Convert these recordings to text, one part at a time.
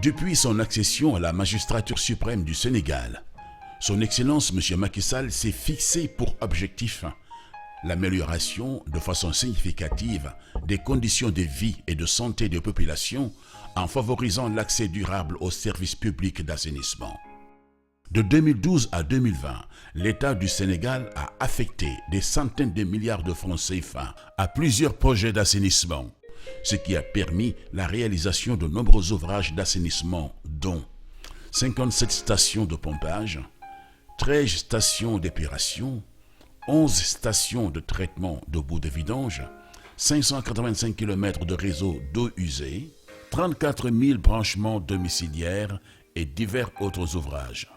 Depuis son accession à la magistrature suprême du Sénégal, Son Excellence M. Macky Sall s'est fixé pour objectif l'amélioration de façon significative des conditions de vie et de santé des populations en favorisant l'accès durable aux services publics d'assainissement. De 2012 à 2020, l'État du Sénégal a affecté des centaines de milliards de francs CFA à plusieurs projets d'assainissement, ce qui a permis la réalisation de nombreux ouvrages d'assainissement, dont 57 stations de pompage, 13 stations d'épuration, 11 stations de traitement de boues de vidange, 585 km de réseau d'eau usée, 34 000 branchements domiciliaires et divers autres ouvrages.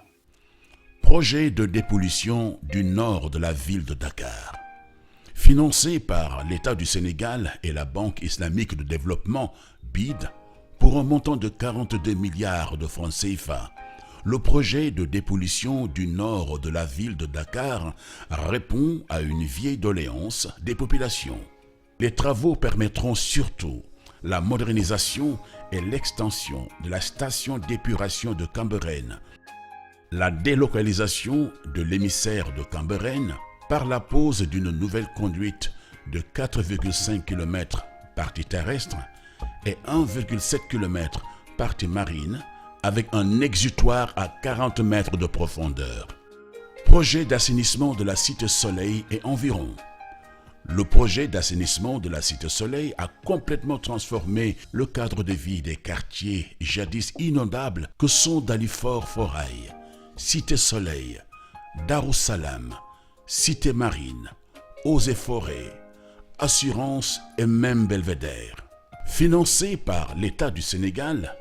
Projet de dépollution du nord de la ville de Dakar. Financé par l'État du Sénégal et la Banque islamique de développement, BID, pour un montant de 42 milliards de francs CFA, le projet de dépollution du nord de la ville de Dakar répond à une vieille doléance des populations. Les travaux permettront surtout la modernisation et l'extension de la station d'épuration de Cambérène, la délocalisation de l'émissaire de Cambérène par la pose d'une nouvelle conduite de 4,5 km partie terrestre et 1,7 km partie marine avec un exutoire à 40 mètres de profondeur. Projet d'assainissement de la Cité Soleil et environ. Le projet d'assainissement de la Cité Soleil a complètement transformé le cadre de vie des quartiers jadis inondables que sont Dalifort-Forail, Cité Soleil, Darussalam, Cité Marine, Eaux et Forêts, Assurance et même Belvédère. Financé par l'État du Sénégal,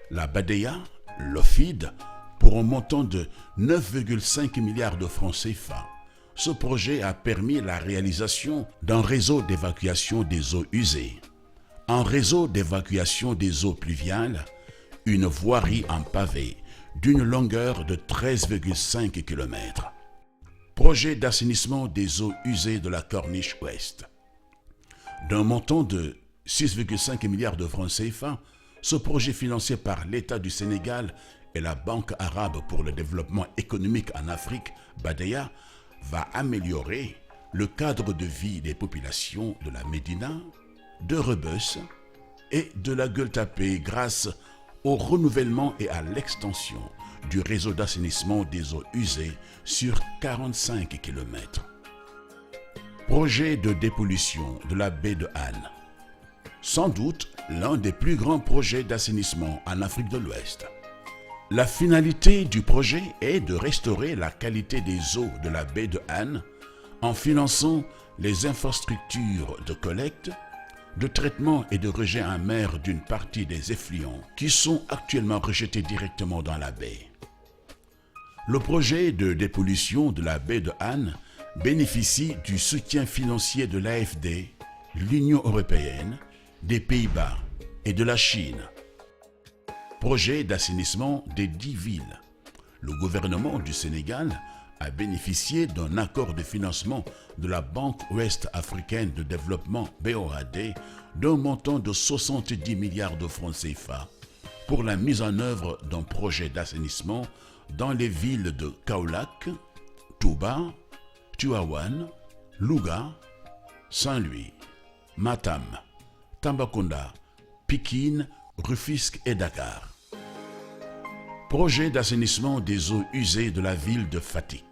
la BADEA, l'OFID, pour un montant de 9,5 milliards de francs CFA. Ce projet a permis la réalisation d'un réseau d'évacuation des eaux usées, un réseau d'évacuation des eaux pluviales, une voirie en pavé d'une longueur de 13,5 km. Projet d'assainissement des eaux usées de la Corniche Ouest. D'un montant de 6,5 milliards de francs CFA, ce projet financé par l'État du Sénégal et la Banque arabe pour le développement économique en Afrique, BADEA, va améliorer le cadre de vie des populations de la Médina, de Rebeuss et de la Gueule-Tapée grâce au renouvellement et à l'extension du réseau d'assainissement des eaux usées sur 45 km. Projet de dépollution de la baie de Han. Sans doute l'un des plus grands projets d'assainissement en Afrique de l'Ouest. La finalité du projet est de restaurer la qualité des eaux de la baie de Han en finançant les infrastructures de collecte, de traitement et de rejet en mer d'une partie des effluents qui sont actuellement rejetés directement dans la baie. Le projet de dépollution de la baie de Han bénéficie du soutien financier de l'AFD, l'Union européenne, des Pays-Bas et de la Chine. Projet d'assainissement des 10 villes. Le gouvernement du Sénégal a bénéficié d'un accord de financement de la Banque ouest-africaine de développement BOAD d'un montant de 70 milliards de francs CFA pour la mise en œuvre d'un projet d'assainissement dans les villes de Kaolack, Touba, Tivaouane, Louga, Saint-Louis, Matam, Tambacounda, Pikine, Rufisque et Dakar. Projet d'assainissement des eaux usées de la ville de Fatick.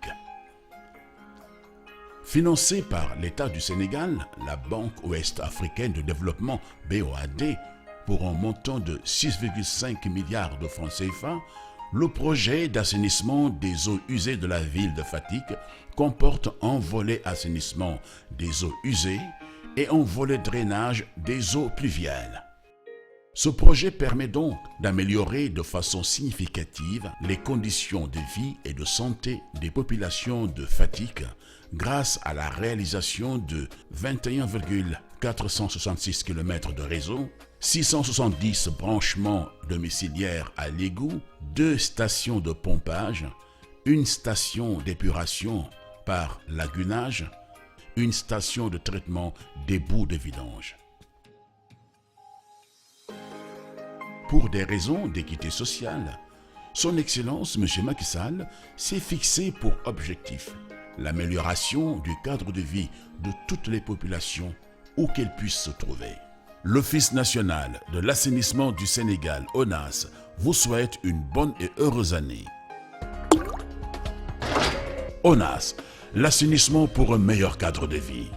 Financé par l'État du Sénégal, la Banque ouest-africaine de développement BOAD pour un montant de 6,5 milliards de francs CFA, le projet d'assainissement des eaux usées de la ville de Fatick comporte un volet assainissement des eaux usées et un volet drainage des eaux pluviales. Ce projet permet donc d'améliorer de façon significative les conditions de vie et de santé des populations de Fatick grâce à la réalisation de 21,466 km de réseau, 670 branchements domiciliaires à l'égout, 2 stations de pompage, une station d'épuration par lagunage, une station de traitement des boues de vidange. Pour des raisons d'équité sociale, son Excellence M. Macky Sall s'est fixé pour objectif l'amélioration du cadre de vie de toutes les populations où qu'elles puissent se trouver. L'Office national de l'assainissement du Sénégal, ONAS, vous souhaite une bonne et heureuse année. ONAS, l'assainissement pour un meilleur cadre de vie.